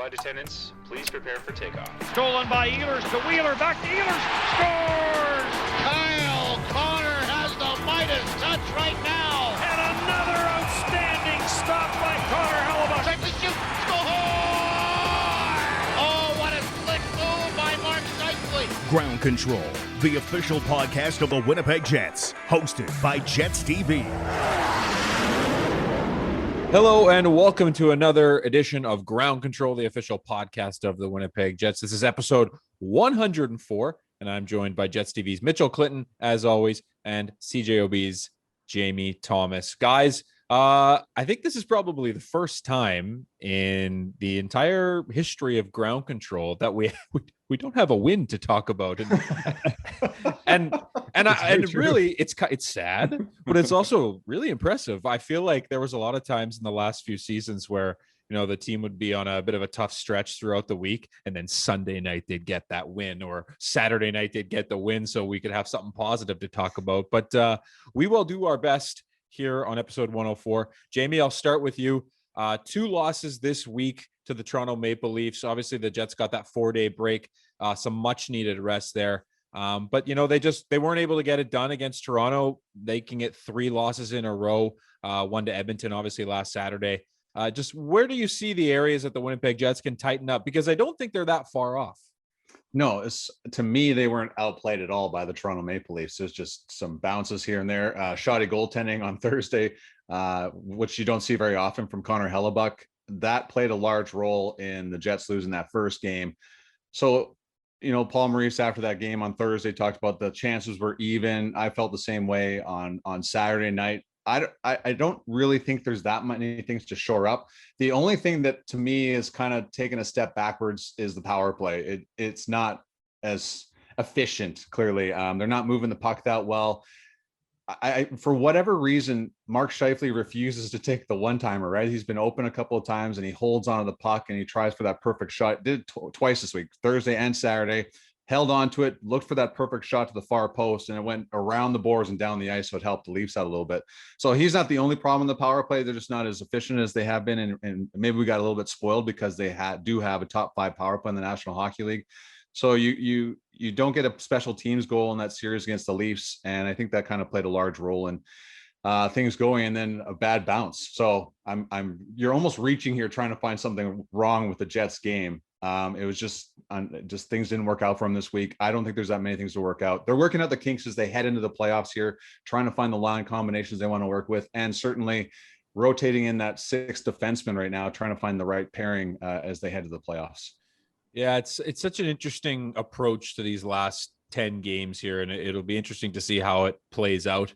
flight attendants, please prepare for takeoff. Stolen by Ehlers to Wheeler, back to Ehlers, scores! Kyle Connor has the Midas touch right now. And another outstanding stop by Connor Hellebuyck. Check the shoot, score! Oh, what a slick move by Mark Scheifele. Ground Control, the official podcast of the Winnipeg Jets, hosted by Jets TV. Hello and welcome to another edition of Ground Control, the official podcast of the Winnipeg Jets. This is episode 104, and I'm joined by Jets TV's Mitchell Clinton, as always, and CJOB's Jamie Thomas. Guys, I think this is probably the first time in the entire history of Ground Control that we don't have a win to talk about, and really it's sad, but it's also really impressive. I feel like there was a lot of times in the last few seasons where, you know, the team would be on a bit of a tough stretch throughout the week, and then Sunday night they'd get that win, or Saturday night they'd get the win, so we could have something positive to talk about. But we will do our best here on episode 104. Jamie, I'll start with you. 2 losses this week to the Toronto Maple Leafs. Obviously, the Jets got that 4-day break, some much needed rest there. But, you know, they weren't able to get it done against Toronto. They can get 3 losses in a row, one to Edmonton, obviously, last Saturday. Just where do you see the areas that the Winnipeg Jets can tighten up? Because I don't think they're that far off. No, to me, they weren't outplayed at all by the Toronto Maple Leafs. There's just some bounces here and there. Shoddy goaltending on Thursday, which you don't see very often from Connor Hellebuyck. That played a large role in the Jets losing that first game. So, you know, Paul Maurice after that game on Thursday talked about the chances were even. I felt the same way on Saturday night. I don't really think there's that many things to shore up. The only thing that to me is kind of taking a step backwards is the power play. It's not as efficient. Clearly, they're not moving the puck that well. For whatever reason, Mark Scheifele refuses to take the one-timer, right? He's been open a couple of times and he holds onto the puck and he tries for that perfect shot. Did it twice this week, Thursday and Saturday. Held on to it, looked for that perfect shot to the far post, and it went around the boards and down the ice, so it helped the Leafs out a little bit. So he's not the only problem in the power play. They're just not as efficient as they have been, and maybe we got a little bit spoiled because they do have a top 5 power play in the National Hockey League. So you don't get a special teams goal in that series against the Leafs, and I think that kind of played a large role in things going, and then a bad bounce. So you're almost reaching here trying to find something wrong with the Jets game. It was just things didn't work out for them this week. I don't think there's that many things to work out. They're working out the kinks as they head into the playoffs here, trying to find the line combinations they want to work with, and certainly rotating in that 6th defenseman right now, trying to find the right pairing as they head to the playoffs. Yeah, it's such an interesting approach to these last 10 games here, and it'll be interesting to see how it plays out.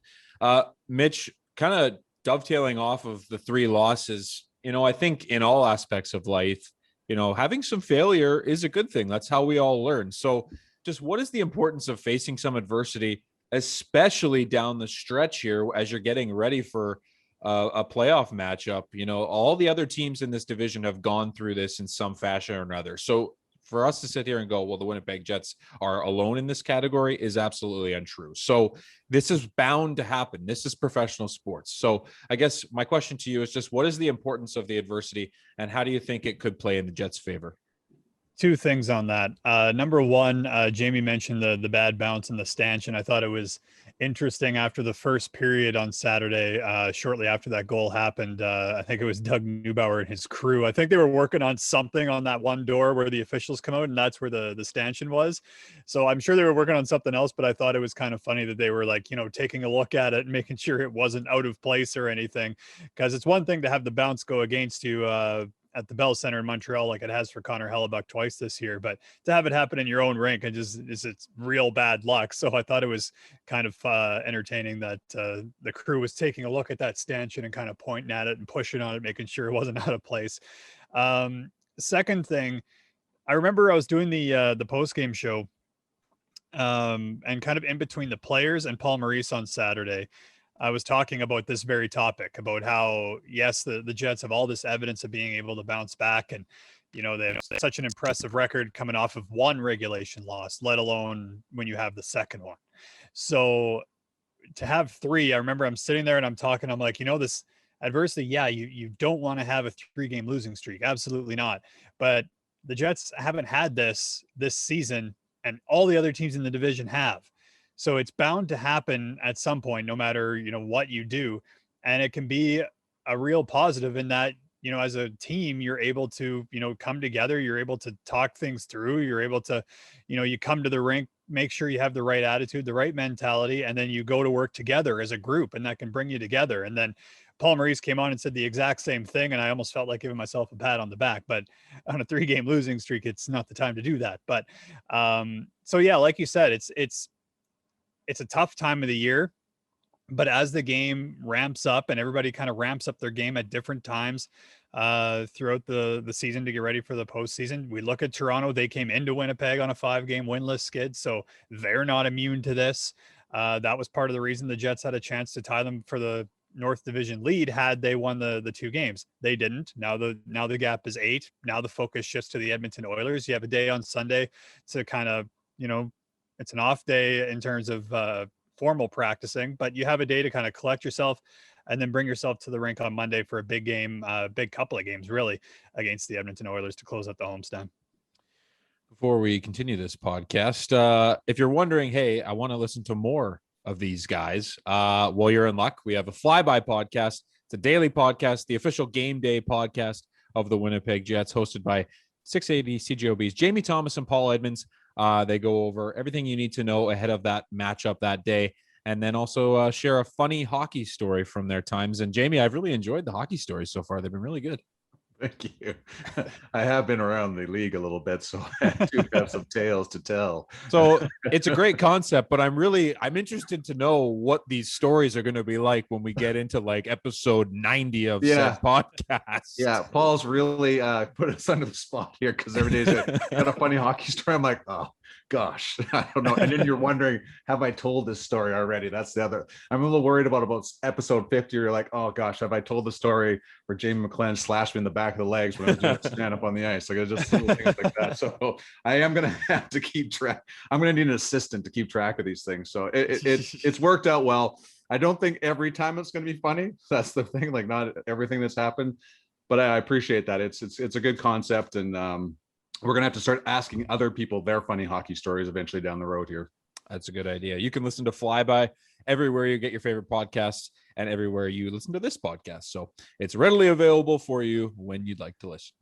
Mitch, kind of dovetailing off of the 3 losses, you know, I think in all aspects of life, you know, having some failure is a good thing. That's how we all learn. So just what is the importance of facing some adversity, especially down the stretch here as you're getting ready for a playoff matchup? You know, all the other teams in this division have gone through this in some fashion or another. So for us to sit here and go, well, the Winnipeg Jets are alone in this category is absolutely untrue. So this is bound to happen. This is professional sports. So I guess my question to you is just what is the importance of the adversity and how do you think it could play in the Jets' favor? 2 things on that. Number one, Jamie mentioned the bad bounce and the stanchion. I thought it was interesting after the first period on Saturday, shortly after that goal happened. I think it was Doug Neubauer and his crew. I think they were working on something on that one door where the officials come out, and that's where the stanchion was. So I'm sure they were working on something else, but I thought it was kind of funny that they were like, you know, taking a look at it and making sure it wasn't out of place or anything, because it's one thing to have the bounce go against you, at the Bell Center in Montreal, like it has for Connor Hellebuyck twice this year, but to have it happen in your own rink, it's real bad luck. So I thought it was kind of entertaining that the crew was taking a look at that stanchion and kind of pointing at it and pushing on it, making sure it wasn't out of place. Second thing, I remember I was doing the post-game show and kind of in between the players and Paul Maurice on Saturday. I was talking about this very topic, about how, yes, the Jets have all this evidence of being able to bounce back. And, you know, they have such an impressive record coming off of 1 regulation loss, let alone when you have the second one. So to have 3, I remember I'm sitting there and I'm talking, I'm like, you know, this adversity, yeah, you don't want to have a 3-game losing streak. Absolutely not. But the Jets haven't had this season, and all the other teams in the division have. So it's bound to happen at some point, no matter, what you do. And it can be a real positive in that, as a team, you're able to, come together, you're able to talk things through, you're able to, you come to the rink, make sure you have the right attitude, the right mentality, and then you go to work together as a group, and that can bring you together. And then Paul Maurice came on and said the exact same thing, and I almost felt like giving myself a pat on the back, but on a 3-game losing streak, it's not the time to do that. But so yeah, like you said, it's a tough time of the year, but as the game ramps up and everybody kind of ramps up their game at different times throughout the season to get ready for the postseason, we look at Toronto. They came into Winnipeg on a 5-game winless skid, so they're not immune to this. That was part of the reason the Jets had a chance to tie them for the North Division lead had they won the 2 games. They didn't. Now the gap is 8. Now the focus shifts to the Edmonton Oilers. You have a day on Sunday to kind of, it's an off day in terms of formal practicing, but you have a day to kind of collect yourself and then bring yourself to the rink on Monday for a big game, big couple of games really, against the Edmonton Oilers to close out the homestand. Before we continue this podcast, if you're wondering, hey, I want to listen to more of these guys, well, you're in luck. We have a Flyby podcast. It's a daily podcast, the official game day podcast of the Winnipeg Jets, hosted by 680 CJOB's Jamie Thomas and Paul Edmonds. They go over everything you need to know ahead of that matchup that day, and then also share a funny hockey story from their times. And Jamie, I've really enjoyed the hockey stories so far. They've been really good. Thank you. I have been around the league a little bit, so I do have some tales to tell. So it's a great concept, but I'm interested to know what these stories are going to be like when we get into like episode 90 of said podcast. Yeah, Paul's really put us under the spot here because every day's got a funny hockey story. I'm like, oh gosh, I don't know. And then you're wondering, have I told this story already? That's the other. I'm a little worried about episode 50. You're like, oh gosh, have I told the story where Jamie McLennan slashed me in the back of the legs when I was doing stand up on the ice? Like, it's just little things like that. So I am gonna have to keep track. I'm gonna need an assistant to keep track of these things. So it's worked out well. I don't think every time it's gonna be funny. That's the thing. Like, not everything that's happened, but I appreciate that. It's a good concept, and we're going to have to start asking other people their funny hockey stories eventually down the road here. That's a good idea. You can listen to Flyby everywhere you get your favorite podcasts and everywhere you listen to this podcast. So it's readily available for you when you'd like to listen.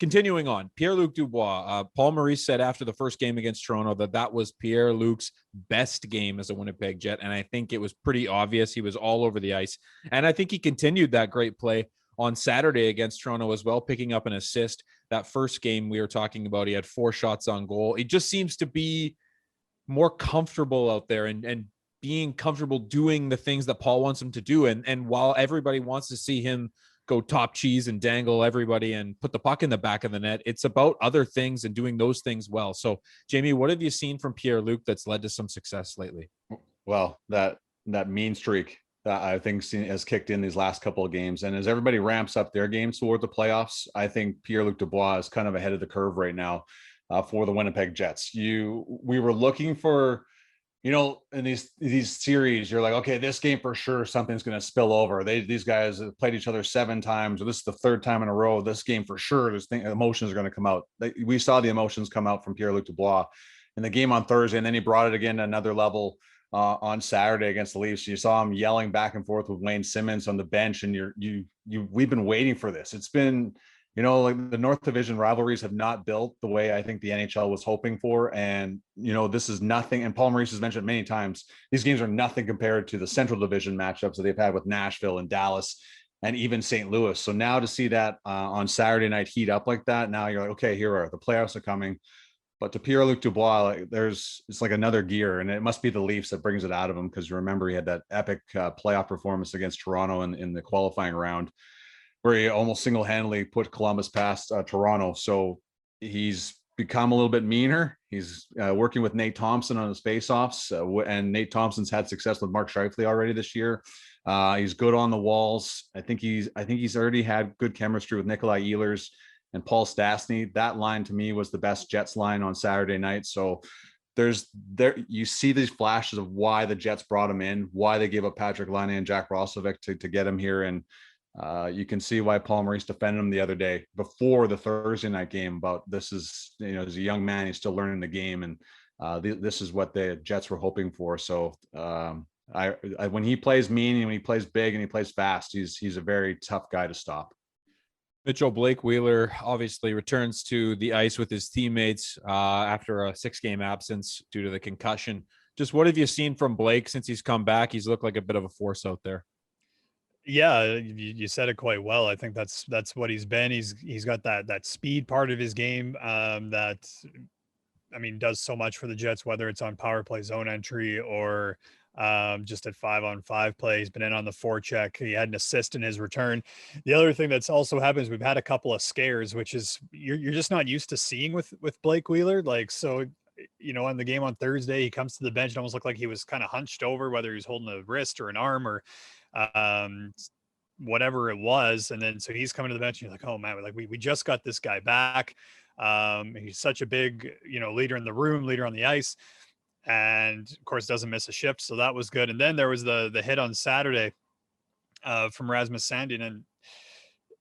Continuing on, Pierre-Luc Dubois. Paul Maurice said after the first game against Toronto that was Pierre-Luc's best game as a Winnipeg Jet. And I think it was pretty obvious. He was all over the ice. And I think he continued that great play on Saturday against Toronto as well, picking up an assist. That first game we were talking about, he had 4 shots on goal. He just seems to be more comfortable out there and being comfortable doing the things that Paul wants him to do. And while everybody wants to see him go top cheese and dangle everybody and put the puck in the back of the net, it's about other things and doing those things well. So, Jamie, what have you seen from Pierre-Luc that's led to some success lately? Well, that mean streak that I think has kicked in these last couple of games. And as everybody ramps up their games toward the playoffs, I think Pierre-Luc Dubois is kind of ahead of the curve right now for the Winnipeg Jets. We were looking for, in these series, you're like, okay, this game for sure, something's going to spill over. These guys have played each other 7 times, or this is the 3rd time in a row. This game for sure, emotions are going to come out. We saw the emotions come out from Pierre-Luc Dubois in the game on Thursday, and then he brought it again to another level on Saturday against the Leafs. You saw him yelling back and forth with Wayne Simmons on the bench, and we've been waiting for this. It's been, like the North Division rivalries have not built the way I think the NHL was hoping for, and this is nothing. And Paul Maurice has mentioned many times, these games are nothing compared to the Central Division matchups that they've had with Nashville and Dallas and even St. Louis. So now to see that on Saturday night heat up like that, now you're like, okay, the playoffs are coming. But to Pierre-Luc Dubois, it's like another gear, and it must be the Leafs that brings it out of him, because you remember he had that epic playoff performance against Toronto in the qualifying round, where he almost single-handedly put Columbus past Toronto. So he's become a little bit meaner. He's working with Nate Thompson on his faceoffs, and Nate Thompson's had success with Mark Scheifele already this year. He's good on the walls. I think he's already had good chemistry with Nikolai Ehlers and Paul Stastny. That line to me was the best Jets line on Saturday night. So you see these flashes of why the Jets brought him in, why they gave up Patrick Laine and Jack Roslovic to get him here. And You can see why Paul Maurice defended him the other day before the Thursday night game about this is, as a young man, he's still learning the game. And this is what the Jets were hoping for. So when he plays mean and when he plays big and he plays fast, he's a very tough guy to stop. Mitchell Blake Wheeler obviously returns to the ice with his teammates after a 6-game absence due to the concussion. Just what have you seen from Blake since he's come back? He's looked like a bit of a force out there. Yeah, you said it quite well. I think that's what he's been. He's got that speed part of his game that, I mean, does so much for the Jets, whether it's on power play zone entry or just at 5-on-5 play. He's been in on the forecheck. He had an assist in his return. The other thing that's also happened is we've had a couple of scares, which is you're just not used to seeing with Blake Wheeler. Like, so, on the game on Thursday, he comes to the bench and almost looked like he was kind of hunched over, whether he was holding a wrist or an arm or whatever it was. And then so he's coming to the bench and you're like, oh man, we just got this guy back. He's such a big, leader in the room, leader on the ice, and of course doesn't miss a shift. So that was good. And then there was the hit on Saturday from Rasmus Sandin, and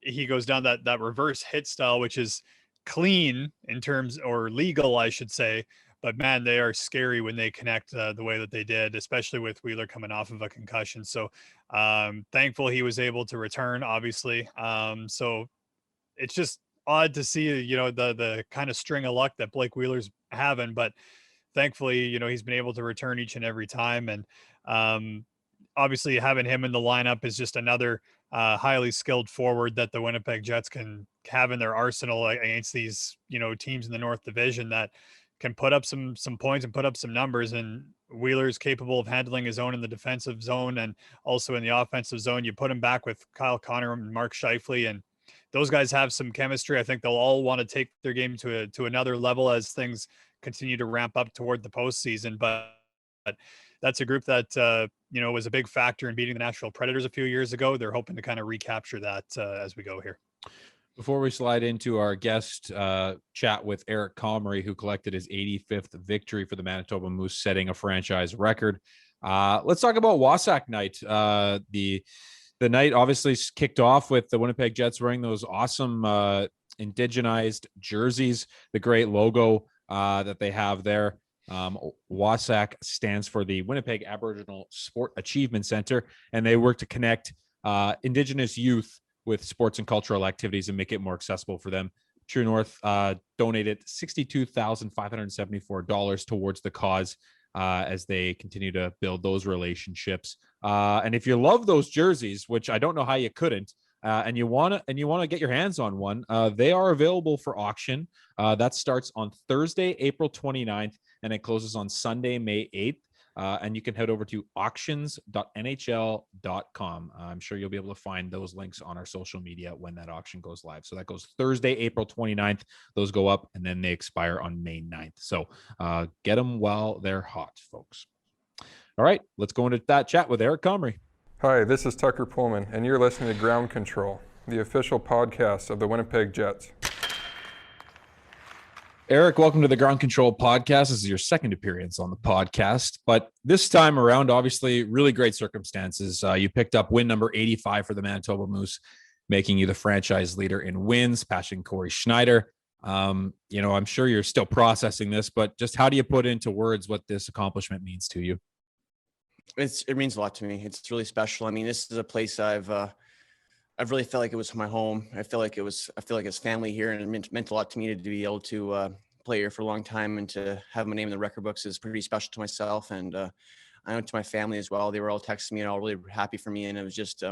he goes down that reverse hit style, which is clean in terms, or legal, I should say. But man, they are scary when they connect the way that they did, especially with Wheeler coming off of a concussion. So thankful he was able to return, obviously. So it's just odd to see, the kind of string of luck that Blake Wheeler's having, but thankfully, he's been able to return each and every time. And obviously having him in the lineup is just another highly skilled forward that the Winnipeg Jets can have in their arsenal against these, teams in the North Division that can put up some points and put up some numbers. And Wheeler's capable of handling his own in the defensive zone and also in the offensive zone. You put him back with Kyle Connor and Mark Scheifele, and those guys have some chemistry. I think they'll all want to take their game to another level as things continue to ramp up toward the postseason. But that's a group that, was a big factor in beating the Nashville Predators a few years ago. They're hoping to kind of recapture that as we go here. Before we slide into our guest chat with Eric Comrie, who collected his 85th victory for the Manitoba Moose, setting a franchise record, let's talk about Wasak night. The night obviously kicked off with the Winnipeg Jets wearing those awesome indigenized jerseys, the great logo that they have there. Wasak stands for the Winnipeg Aboriginal Sport Achievement Center, and they work to connect Indigenous youth with sports and cultural activities and make it more accessible for them. True North donated $62,574 towards the cause as they continue to build those relationships. And if you love those jerseys, which I don't know how you couldn't, and you want to get your hands on one, they are available for auction. That starts on Thursday, April 29th, and it closes on Sunday, May 8th. And you can head over to auctions.nhl.com. I'm sure you'll be able to find those links on our social media when that auction goes live. So that goes Thursday, April 29th. Those go up and then they expire on May 9th. So get them while they're hot, folks. All right, let's go into that chat with Eric Comrie. Hi, this is Tucker Pullman, and you're listening to Ground Control, the official podcast of the Winnipeg Jets. Eric, welcome to the Ground Control podcast. This is your second appearance on the podcast, but this time around, obviously, really great circumstances. You picked up win number 85 for the Manitoba Moose, making you the franchise leader in wins, passing Corey Schneider. I'm sure you're still processing this, but just how do you put into words what this accomplishment means to you? It means a lot to me. It's really special. I mean, this is a place I've really felt like it was my home. I feel like it's family here, and it meant a lot to me to be able to play here for a long time and to have my name in the record books is pretty special to myself. And I know to my family as well. They were all texting me and all really happy for me. And it was just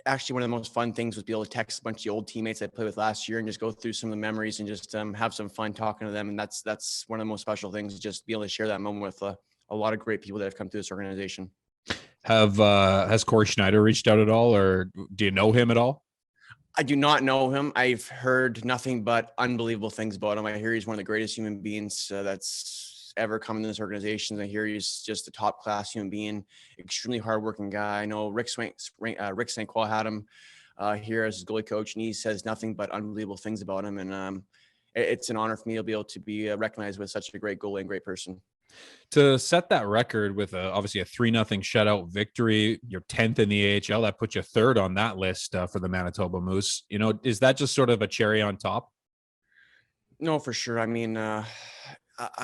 actually one of the most fun things was be able to text a bunch of old teammates I played with last year and just go through some of the memories and just have some fun talking to them. And that's one of the most special things, just be able to share that moment with a lot of great people that have come through this organization. Has Corey Schneider reached out at all, or do you know him at all? I do not know him. I've heard nothing but unbelievable things about him. I hear he's one of the greatest human beings that's ever come in this organization. I hear he's just a top class human being, extremely hardworking guy. I know Rick St. Croix had him here as his goalie coach, and he says nothing but unbelievable things about him. And it's an honor for me to be able to be recognized with such a great goalie and great person. To set that record with obviously a 3-0 shutout victory, you're 10th in the AHL, that puts you third on that list for the Manitoba Moose. Is that just sort of a cherry on top? No, for sure. I mean, I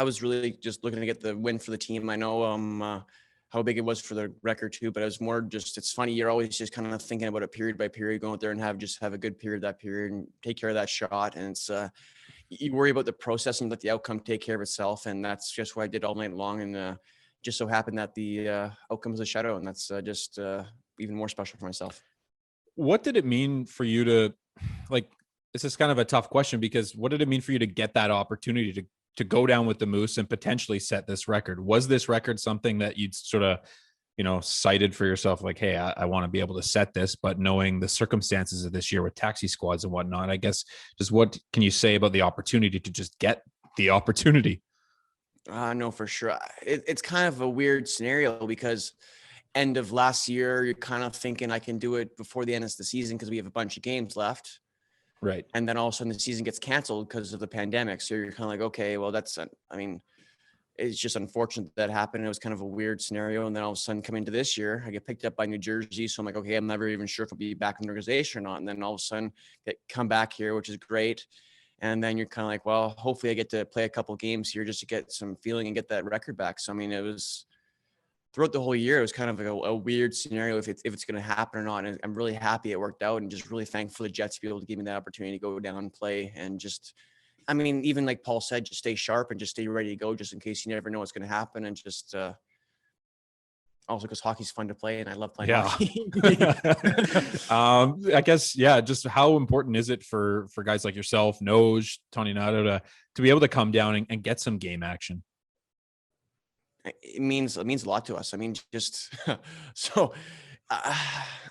was really just looking to get the win for the team. I know how big it was for the record too, but it was more just, it's funny. You're always just kind of thinking about it period by period, going out there and have a good period that period and take care of that shot. And it's, you worry about the process and let the outcome take care of itself. And that's just what I did all night long. And just so happened that the outcome was a shutout. And that's just even more special for myself. What did it mean for you to, like, this is kind of a tough question, because what did it mean for you to get that opportunity to go down with the Moose and potentially set this record? Was this record something that you'd sort of, cited for yourself, like, hey, I want to be able to set this, but knowing the circumstances of this year with taxi squads and whatnot, I guess, just what can you say about the opportunity to just get the opportunity? No, for sure. It's kind of a weird scenario because end of last year, you're kind of thinking I can do it before the end of the season because we have a bunch of games left. Right. And then all of a sudden the season gets canceled because of the pandemic. So you're kind of like, okay, well, it's just unfortunate that happened. It was kind of a weird scenario. And then all of a sudden coming into this year, I get picked up by New Jersey. So I'm like, okay, I'm never even sure if I'll be back in the organization or not. And then all of a sudden come back here, which is great. And then you're kind of like, well, hopefully I get to play a couple of games here just to get some feeling and get that record back. So, I mean, it was throughout the whole year, it was kind of like a weird scenario if it's going to happen or not. And I'm really happy it worked out and just really thankful for the Jets to be able to give me that opportunity to go down and play. And just, I mean, even like Paul said, just stay sharp and just stay ready to go just in case you never know what's going to happen. And just also because hockey's fun to play and I love playing hockey. I guess, yeah, just how important is it for guys like yourself, Noj, Tony Nato to be able to come down and get some game action? It means a lot to us. I mean, just so,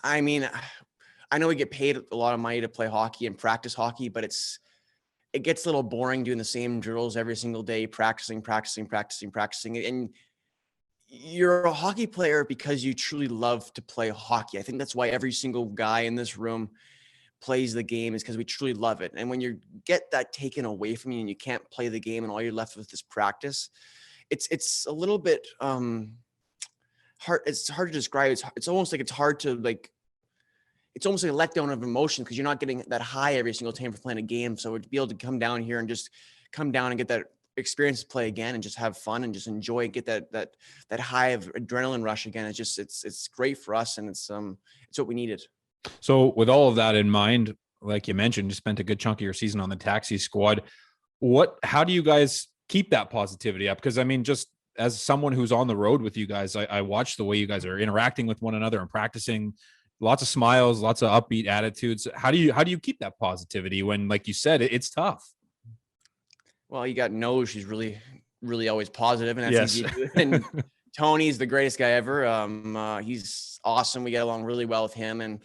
I mean, I know we get paid a lot of money to play hockey and practice hockey, but it gets a little boring doing the same drills every single day, practicing. And you're a hockey player because you truly love to play hockey. I think that's why every single guy in this room plays the game, is because we truly love it. And when you get that taken away from you and you can't play the game and all you're left with is practice, it's a little bit hard. It's hard to describe. It's almost like it's hard to it's almost like a letdown of emotion because you're not getting that high every single time for playing a game. So to be able to come down here and just come down and get that experience to play again and just have fun and just enjoy and get that high of adrenaline rush again. It's great for us, and it's what we needed. So with all of that in mind, like you mentioned, you spent a good chunk of your season on the taxi squad. How do you guys keep that positivity up? Because I mean, just as someone who's on the road with you guys, I watch the way you guys are interacting with one another and practicing. Lots of smiles, lots of upbeat attitudes. How do you keep that positivity when, like you said, it's tough? Well, you got Noj, she's really, really always positive, and that's yes. easy to do. And Tony's the greatest guy ever. He's awesome. We get along really well with him, and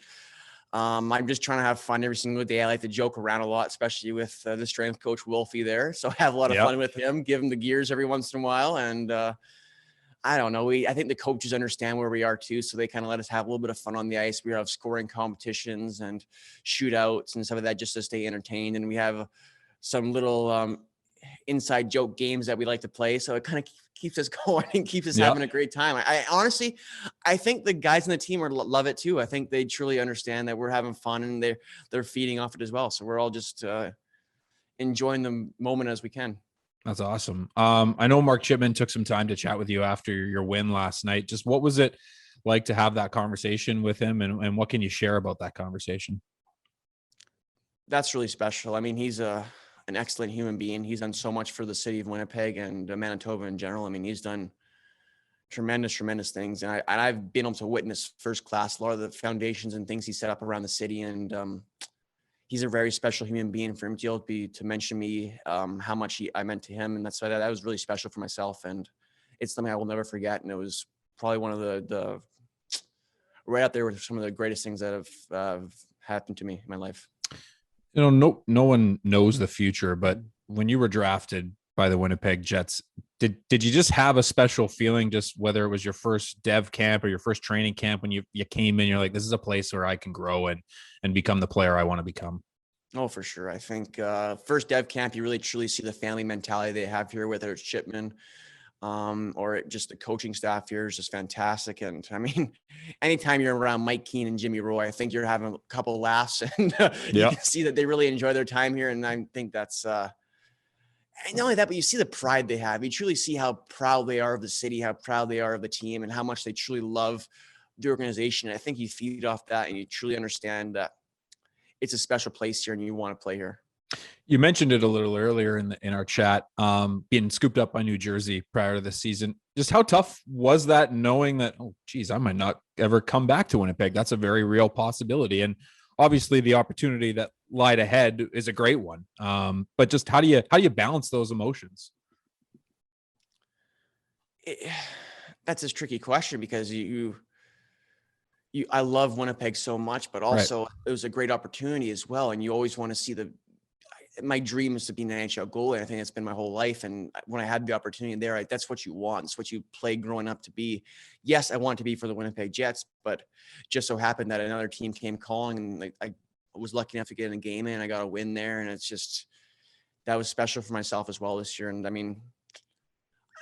I'm just trying to have fun every single day. I like to joke around a lot, especially with the strength coach Wolfie there. So I have a lot of fun with him, give him the gears every once in a while. And I don't know. I think the coaches understand where we are too. So they kind of let us have a little bit of fun on the ice. We have scoring competitions and shootouts and stuff like that just to stay entertained. And we have some little inside joke games that we like to play. So it kind of keeps us going and keeps us having a great time. I honestly, I think the guys on the team love it too. I think they truly understand that we're having fun and they're feeding off it as well. So we're all just enjoying the moment as we can. That's awesome. I know Mark Chipman took some time to chat with you after your win last night. Just what was it like to have that conversation with him, and what can you share about that conversation? That's really special. I mean, he's an excellent human being. He's done so much for the city of Winnipeg and Manitoba in general. I mean, he's done tremendous things. And I've been able to witness first class a lot of the foundations and things he set up around the city. And he's a very special human being. For him to mention me, how much I meant to him. And that's why that was really special for myself. And it's something I will never forget. And it was probably one of the right up there with some of the greatest things that have happened to me in my life. You know, no one knows the future, but when you were drafted by the Winnipeg Jets, did you just have a special feeling, just whether it was your first dev camp or your first training camp, when you came in, you're like, this is a place where I can grow and become the player I want to become? Oh, for sure. I think first dev camp, you really truly see the family mentality they have here, whether it's Chipman, or just the coaching staff here is just fantastic. And I mean, anytime you're around Mike Keane and Jimmy Roy, I think you're having a couple of laughs, and you can see that they really enjoy their time here. And I think that's, and not only that, but you see the pride they have. You truly see how proud they are of the city, how proud they are of the team, and how much they truly love the organization. And I think you feed off that, and you truly understand that it's a special place here and you want to play here. You mentioned it a little earlier in our chat, being scooped up by New Jersey prior to the season. Just how tough was that, knowing that, oh, geez, I might not ever come back to Winnipeg? That's a very real possibility. And obviously the opportunity that lied ahead is a great one. But just how do you balance those emotions? That's a tricky question, because I love Winnipeg so much, but also it was a great opportunity as well. And you always want to see my dream is to be an NHL goalie. I think that's been my whole life. And when I had the opportunity there, that's what you want. It's what you play growing up to be. Yes, I want to be for the Winnipeg Jets, but just so happened that another team came calling, and I was lucky enough to get in a game in, and I got a win there. And it's just, that was special for myself as well this year. And I mean,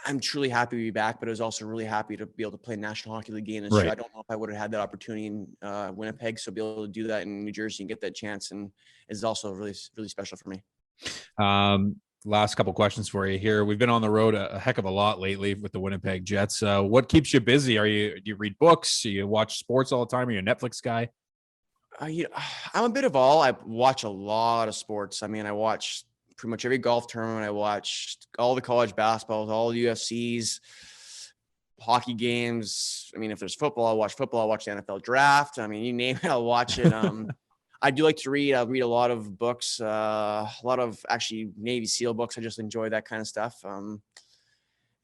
I'm truly happy to be back, but I was also really happy to be able to play National Hockey League game this year. I don't know if I would have had that opportunity in Winnipeg, so be able to do that in New Jersey and get that chance, and is also really, really special for me. Last couple questions for you here. We've been on the road a heck of a lot lately with the Winnipeg Jets. What keeps you busy? Do you read books? Do you watch sports all the time? Are you a Netflix guy? I'm a bit of all. I watch a lot of sports. I mean, I watch pretty much every golf tournament. I watched all the college basketballs, all the UFCs, hockey games. I mean, if there's football, I'll watch football. I'll watch the NFL draft. I mean, you name it, I'll watch it. I do like to read. I'll read a lot of books, a lot of actually Navy SEAL books. I just enjoy that kind of stuff.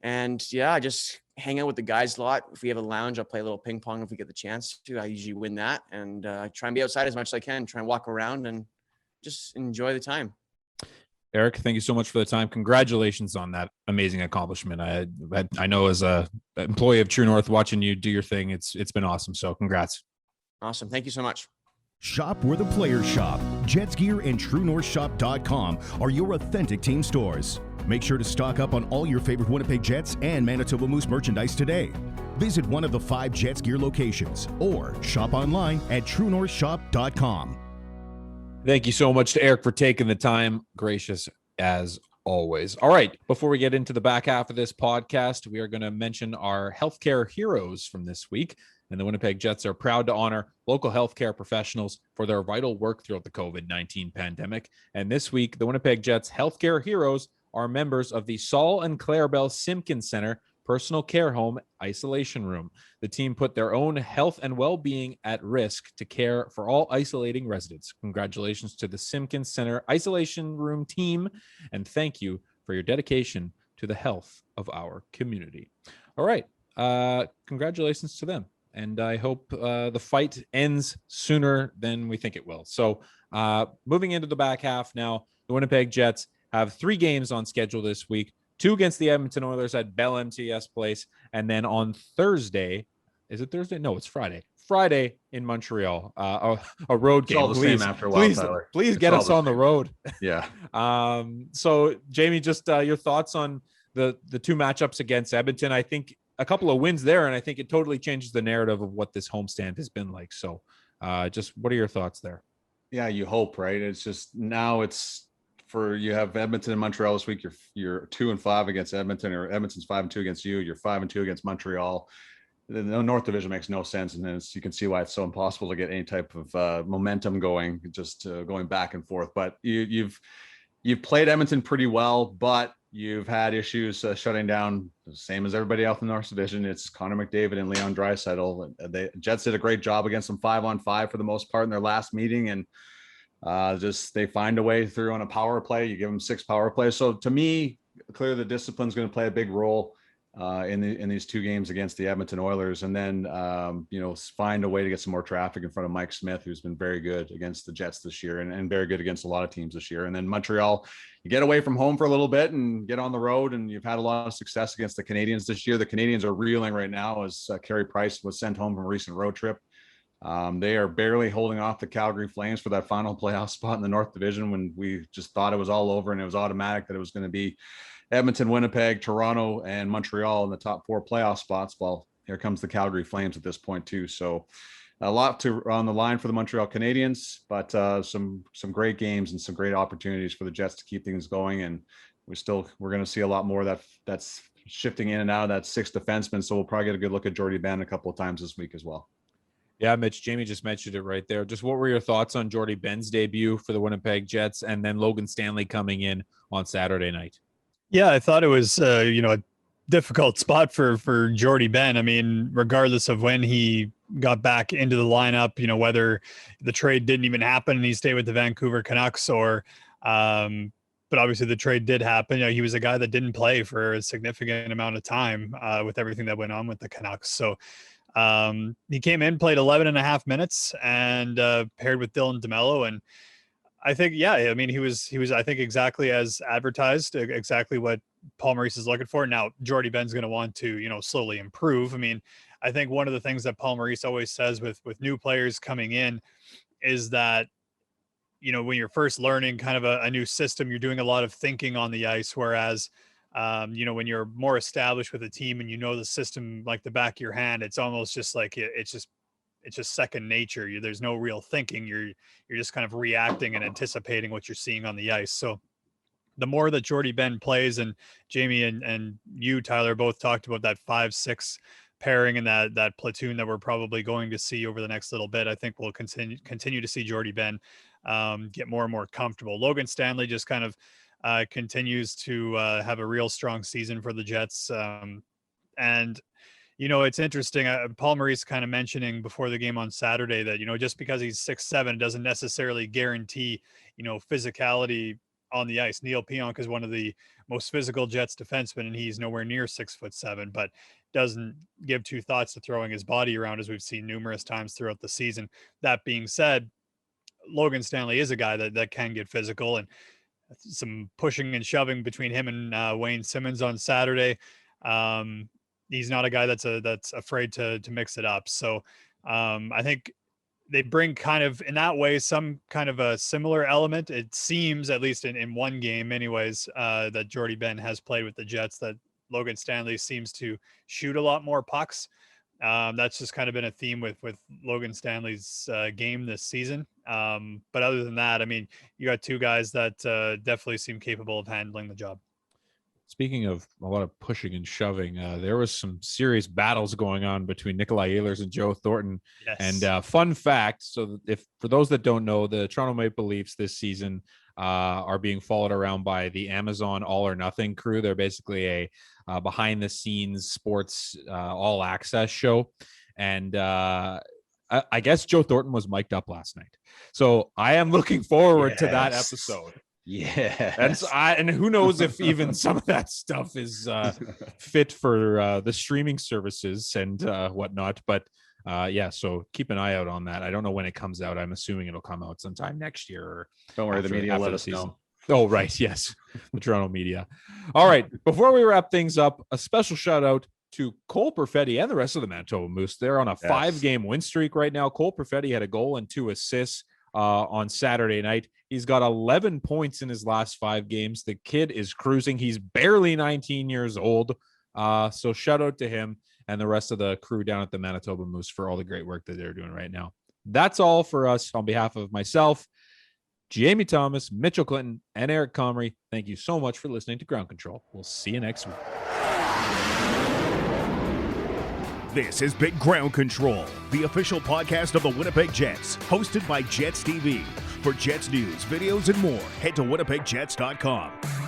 And yeah, I just hang out with the guys a lot. If we have a lounge, I'll play a little ping pong if we get the chance to. I usually win that, and try and be outside as much as I can, try and walk around and just enjoy the time. Eric, thank you so much for the time. Congratulations on that amazing accomplishment. I know as a employee of True North, watching you do your thing, it's been awesome. So congrats. Awesome. Thank you so much. Shop where the players shop. Jets Gear and TrueNorthShop.com are your authentic team stores. Make sure to stock up on all your favorite Winnipeg Jets and Manitoba Moose merchandise today. Visit one of the 5 Jets Gear locations or shop online at TrueNorthShop.com. Thank you so much to Eric for taking the time. Gracious as always. All right. Before we get into the back half of this podcast, we are going to mention our healthcare heroes from this week. And the Winnipeg Jets are proud to honor local healthcare professionals for their vital work throughout the COVID-19 pandemic. And this week, the Winnipeg Jets healthcare heroes are members of the Saul and Clarabelle Simpkins Center Personal Care Home Isolation Room. The team put their own health and well-being at risk to care for all isolating residents. Congratulations to the Simpkins Center Isolation Room team, and thank you for your dedication to the health of our community. All right. Congratulations to them. And I hope the fight ends sooner than we think it will. So moving into the back half now, the Winnipeg Jets have 3 games on schedule this week. 2 against the Edmonton Oilers at Bell MTS Place. And then on Thursday, is it Thursday? No, it's Friday. Friday in Montreal, a road game. It's all the same after a while, Tyler. Please get us on the road. Yeah. So, Jamie, just your thoughts on the 2 matchups against Edmonton. I think a couple of wins there, and I think it totally changes the narrative of what this homestand has been like. So just what are your thoughts there? Yeah, you hope, right? It's just now you have Edmonton and Montreal this week. You're 2-5 against Edmonton, or Edmonton's 5-2 against you. You're 5-2 against Montreal. The North Division makes no sense, and then you can see why it's so impossible to get any type of momentum going, just going back and forth. But you've played Edmonton pretty well, but you've had issues shutting down, the same as everybody else in the North Division. It's Connor McDavid and Leon Draisaitl. The Jets did a great job against them 5-on-5 for the most part in their last meeting, and they find a way through on a power play. You give them 6 power plays. So to me, clearly the discipline is going to play a big role in these 2 games against the Edmonton Oilers, and then find a way to get some more traffic in front of Mike Smith, who's been very good against the Jets this year and very good against a lot of teams this year. And then Montreal, you get away from home for a little bit and get on the road, and you've had a lot of success against the Canadiens this year. The Canadiens are reeling right now as Carey Price was sent home from a recent road trip They are barely holding off the Calgary Flames for that final playoff spot in the North Division, when we just thought it was all over and it was automatic that it was going to be Edmonton, Winnipeg, Toronto, and Montreal in the top 4 playoff spots. Well, here comes the Calgary Flames at this point too. So a lot on the line for the Montreal Canadiens, but some great games and some great opportunities for the Jets to keep things going. And we're going to see a lot more that's shifting in and out of that 6th defenseman. So we'll probably get a good look at Jordie Benn a couple of times this week as well. Yeah, Mitch, Jamie just mentioned it right there. Just what were your thoughts on Jordie Benn's debut for the Winnipeg Jets, and then Logan Stanley coming in on Saturday night? Yeah, I thought it was, a difficult spot for Jordie Benn. I mean, regardless of when he got back into the lineup, whether the trade didn't even happen and he stayed with the Vancouver Canucks, or, but obviously the trade did happen. He was a guy that didn't play for a significant amount of time with everything that went on with the Canucks. So he came in, played 11 and a half minutes, and paired with Dylan DeMello. And I think, he was, I think, exactly as advertised, exactly what Paul Maurice is looking for. Now, Jordie Benn's going to want to, slowly improve. I mean, I think one of the things that Paul Maurice always says with new players coming in is that, when you're first learning kind of a new system, you're doing a lot of thinking on the ice. Whereas, when you're more established with a team and the system like the back of your hand, it's almost just like it's just second nature. There's no real thinking. You're just kind of reacting and anticipating what you're seeing on the ice. So the more that Jordie Benn plays, and Jamie and you, Tyler, both talked about that 5-6 pairing and that platoon that we're probably going to see over the next little bit, I think we'll continue to see Jordie Benn get more and more comfortable. Logan Stanley just kind of continues to have a real strong season for the Jets. And it's interesting. Paul Maurice kind of mentioning before the game on Saturday that, just because he's 6'7", doesn't necessarily guarantee, physicality on the ice. Neil Pionk is one of the most physical Jets defensemen, and he's nowhere near 6'7", but doesn't give two thoughts to throwing his body around, as we've seen numerous times throughout the season. That being said, Logan Stanley is a guy that can get physical, and some pushing and shoving between him and Wayne Simmons on Saturday. He's not a guy that's afraid to mix it up. So I think they bring kind of, in that way, some kind of a similar element. It seems, at least in one game anyways, that Jordie Benn has played with the Jets, that Logan Stanley seems to shoot a lot more pucks. That's just kind of been a theme with Logan Stanley's game this season. But other than that, I mean, you got two guys that definitely seem capable of handling the job. Speaking of a lot of pushing and shoving, there was some serious battles going on between Nikolai Ehlers and Joe Thornton. Yes. And fun fact, so if for those that don't know, the Toronto Maple Leafs this season are being followed around by the Amazon All or Nothing crew. They're basically a behind-the-scenes sports all-access show. And I guess Joe Thornton was mic'd up last night. So I am looking forward to that episode. Yeah, and who knows if even some of that stuff is fit for the streaming services and whatnot. But so keep an eye out on that. I don't know when it comes out. I'm assuming it'll come out sometime next year. Or don't worry, the media will let us know. Oh, right. Yes. The Toronto media. All right. Before we wrap things up, a special shout out to Cole Perfetti and the rest of the Manitoba Moose. They're on a 5-game win streak right now. Cole Perfetti had a goal and 2 assists on Saturday night. He's got 11 points in his last 5 games. The kid is cruising. He's barely 19 years old. So shout out to him and the rest of the crew down at the Manitoba Moose for all the great work that they're doing right now. That's all for us. On behalf of myself, Jamie Thomas, Mitchell Clinton, and Eric Comrie, thank you so much for listening to Ground Control. We'll see you next week. This has been Ground Control, the official podcast of the Winnipeg Jets, hosted by Jets TV. For Jets news, videos, and more, head to winnipegjets.com.